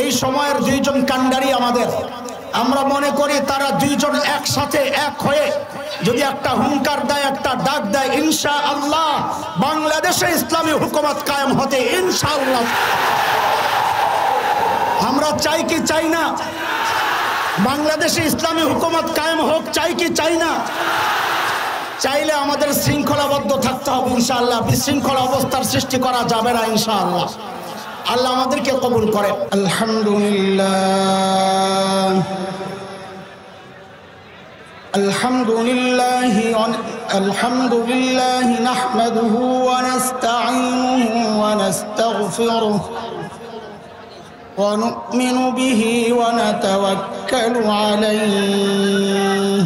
এই সময়ের দুইজন কাণ্ডারি আমাদের, আমরা মনে করি তারা দুইজন একসাথে এক হয়ে যদি একটা হুঙ্কার দেয়, একটা ডাক দেয়, ইনশাআল্লাহ বাংলাদেশে ইসলামী হুকুমত কায়েম হতে ইনশাআল্লাহ। আমরা চাই কি চাই না বাংলাদেশে ইসলামী হুকুমত কায়েম হোক? চাই কি চাই না? চাইলে আমাদের শৃঙ্খলাবদ্ধ থাকতে হবে ইনশাআল্লাহ। বিশৃঙ্খল অবস্থার সৃষ্টি করা যাবে না ইনশাআল্লাহ। আল্লাহ আমাদেরকে কবুল করে। আলহামদুলিল্লাহ আলহামদুলিল্লাহ নাহমাদুহু ওয়া নাস্তাঈনুহু ওয়া নাস্তাগফিরুহু ওয়া নু'মিনু বিহি ওয়া নাতাওয়াক্কালু আলাইহি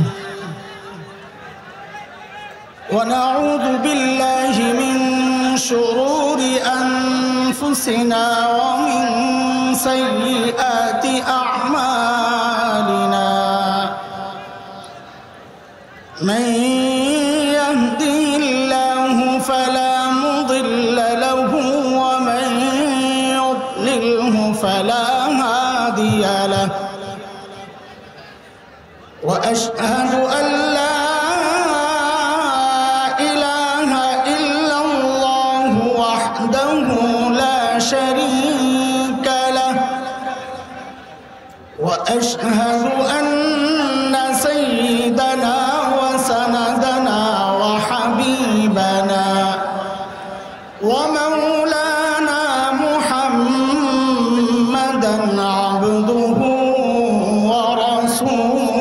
ওয়া নাউযু বিল্লাহি মিন শুরুরি أنفسنا ومن سيئات أعمالنا من يهده الله فلا مضل له ومن يضلله فلا هادي له وأشهد أن لا شريك له وأشهد أن سيدنا وسندنا وحبيبنا ومولانا محمدا عبده ورسوله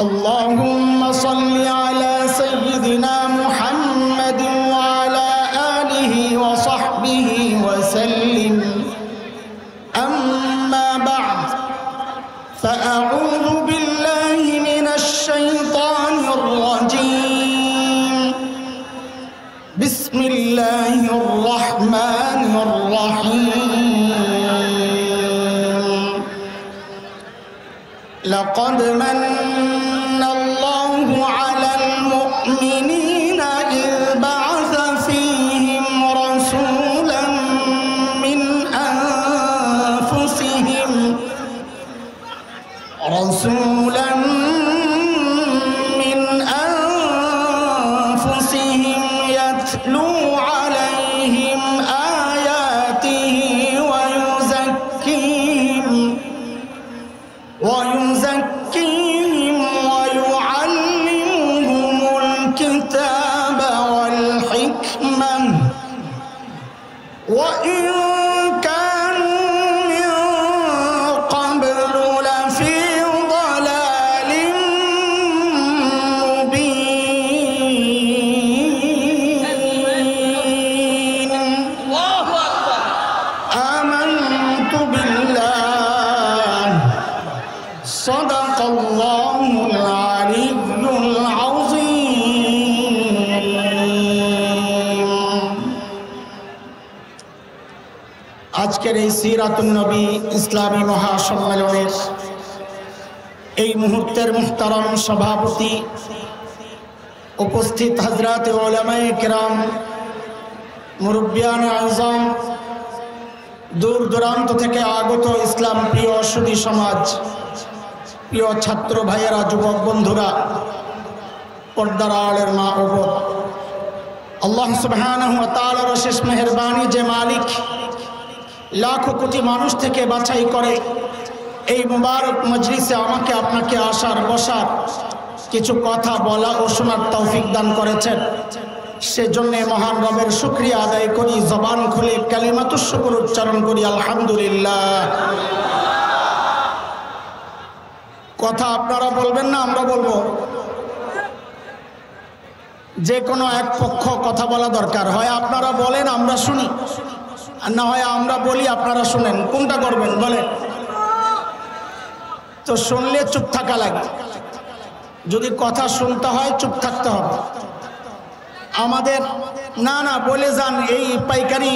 اللهم صل على سيدنا محمد وعلى آله وصحبه وسلم أما بعد فأعوذ بالله من الشيطان الرجيم بسم الله الرحمن الرحيم لقد من الله على المؤمنين إذ بعث فيهم رسولا من أنفسهم يتلو عليهم آياته ويزكيهم ويعلمهم الكتاب والحكمة وإن كانوا من قبل لفي ضلال مبين آمنت بالله صدق الله العلي العظيم আজকের এই সিরাতুন নবী ইসলামী মহাসম্মেলনের এই মুহূর্তের মুহতারাম সভাপতি, উপস্থিত হযরত উলামায়ে কেরাম, মুরব্বিয়ান আযম, দূর দূরান্ত থেকে আগত ইসলাম প্রিয় সুধী সমাজ, প্রিয় ছাত্র ভাইয়েরা, যুবক বন্ধুরা, পর্দার আড়ালের মা ও বোন, আল্লাহ সুবহানাহু ওয়া তাআলার অশেষ মেহেরবানি যে মালিক লাখো কোটি মানুষ থেকে বাছাই করে এই মুবারক মজলিসে আমাকে আপনাকে আসার বসার কিছু কথা বলা ও শোনার তৌফিক দান করেছেন, সেজন্য মহান রবের শুকরিয়া আদায় করি। জবান খুলে কালিমাতুশ শুকর উচ্চারণ করি, আলহামদুলিল্লাহ। কথা আপনারা বলবেন না আমরা বলবো? যে কোনো এক পক্ষ কথা বলা দরকার, হয় আপনারা বলেন আমরা শুনি, আর না হয় আমরা বলি আপনারা শুনেন। কোনটা করবেন বলেন? তো শুনলে চুপ থাকা লাগে, যদি কথা শুনতে হয় চুপ থাকতে হবে আমাদের। না না বলে যান, এই পাইকারি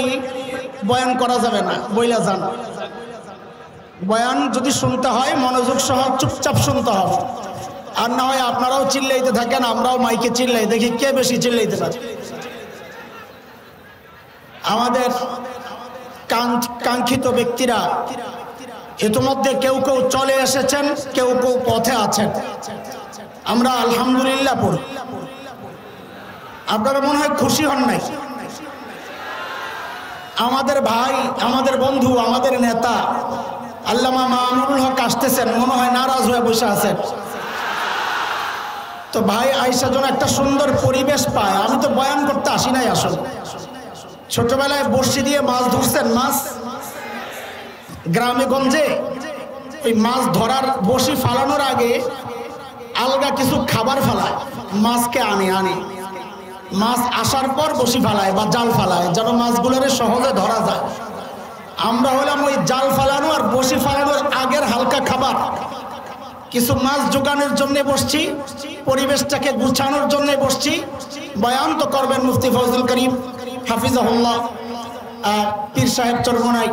বয়ান করা যাবে না, বইলা যান। বয়ান যদি শুনতে হয় মনোযোগ সহ চুপচাপ শুনতে হবে, আর না হয় আপনারাও চিল্লাইতে থাকেন, আমরাও মাইকে চিল্লাই, দেখি কে বেশি চিল্লাইতে পারে। আমাদের কাঙ্ক্ষিত ব্যক্তিরা ইতিমধ্যে কেউ কেউ চলে এসেছেন, কেউ কেউ পথে আছেন। আমরা আলহামদুলিল্লাহ পড়ি। আপনারা মনে হয় খুশি হন নাই? আমাদের ভাই, আমাদের বন্ধু, আমাদের নেতা আল্লামা মামুনুল হক আসতেছেন, মনে হয় নারাজ হয়ে বসে আছেন। তো ভাই আইসা যেন একটা সুন্দর পরিবেশ পায়। আমি তো বয়ান করতে আসি নাই, আসলে ছোটবেলায় বড়শি দিয়ে মাছ ধরছেন। মাছ গ্রামে গঞ্জে ওই মাছ ধরার বড়শি ফালানোর আগে আলগা কিছু খাবার ফালায়, মাছকে আনে মাছ আসার পর বড়শি ফালায় বা জাল ফালায়, যেন মাছগুলোরে সহজে ধরা যায়। আমরা হলাম ওই জাল ফালানো আর বড়শি ফালানোর আগের হালকা খাবার কিছু মাছ জোগানোর জন্য বসছি, পরিবেশটাকে গুছানোর জন্য বসছি। বয়ান তো করবেন মুফতি ফজলুল করিম হাফিজাহুল্লাহ পীর সাহেব চরমনাই,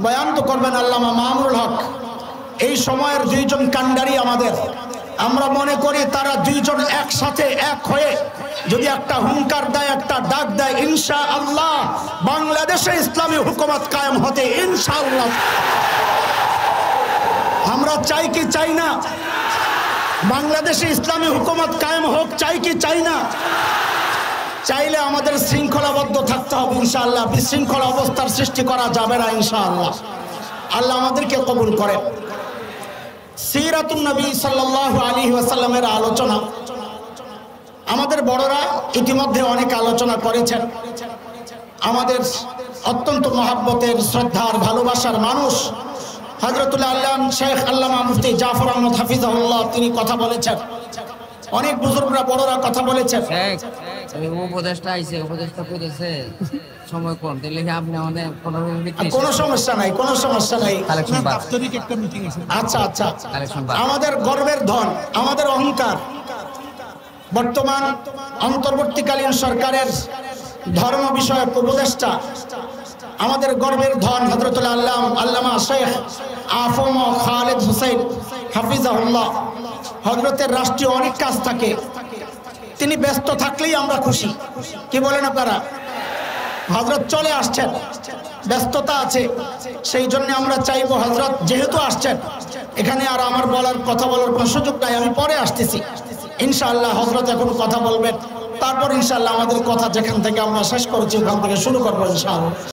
বয়ান তো করবেন আল্লামা মামুনুল হক। এই সময়ের দুইজন কান্ডারি আমাদের, আমরা মনে করি তারা দুইজন একসাথে এক হয়ে যদি একটা হুঙ্কার দেয়, একটা ডাক দেয়, ইনশাআল্লাহ বাংলাদেশে ইসলামী হুকুমত কায়েম হতে ইনশাআল্লাহ। আমরা চাই কি চাই না বাংলাদেশে ইসলামী হুকুমত কায়েম হোক? চাই কি চাই না? চাইলে আমাদের শৃঙ্খলাবদ্ধ থাকতে হবে ইনশাআল্লাহ। বিশৃঙ্খল অবস্থার সৃষ্টি করা যাবে না ইনশাআল্লাহ। আল্লাহ আমাদেরকে কবুল করেন। সিরাতুন নবী সাল্লাল্লাহু আলাইহি ওয়াসাল্লামের আলোচনা আমাদের বড়রা ইতিমধ্যে অনেক আলোচনা করেছেন। আমাদের অত্যন্ত মহাব্বতের, শ্রদ্ধার, ভালোবাসার মানুষ হযরতুল আল্লাম শেখ আল্লামা মুফতি জাফর আহমদ হাফিজাহুল্লাহ তিনি কথা বলেছেন। অনেক বুজুর্গরা, বড়রা কথা বলেছেন। উপদেশটা আইছে, উপদেশটা কইতেছে সময় কম, তাহলে আপনি আমাদের কোনো সমস্যা নাই, কোনো সমস্যা নাই। আচ্ছা আচ্ছা, আমাদের গর্বের ধন, আমাদের অহংকার, বর্তমান অন্তর্বর্তীকালীন সরকারের ধর্ম বিষয়ক উপদেষ্টা, আমাদের গর্বের ধন হযরতুল আল্লামা শেখ আফম খালেদ হুসাইন হাফিজাহুল্লাহ। হযরতের রাষ্ট্রীয় অনেক কাজ থাকে, তিনি ব্যস্ত থাকলেই আমরা খুশি। কি বলেন আপনারা? হযরত চলে আসছেন, ব্যস্ততা আছে, সেই জন্য আমরা চাইবো হযরত যেহেতু আসছেন এখানে আর আমার কথা বলার কোনো সুযোগ নাই, আমি পরে আসতেছি ইনশাআল্লাহ। হযরত এখন কথা বলবেন, তারপর ইনশাআল্লাহ আমাদের কথা যেখান থেকে আমরা শেষ করেছি ওখান থেকে শুরু করবো ইনশাআল্লাহ।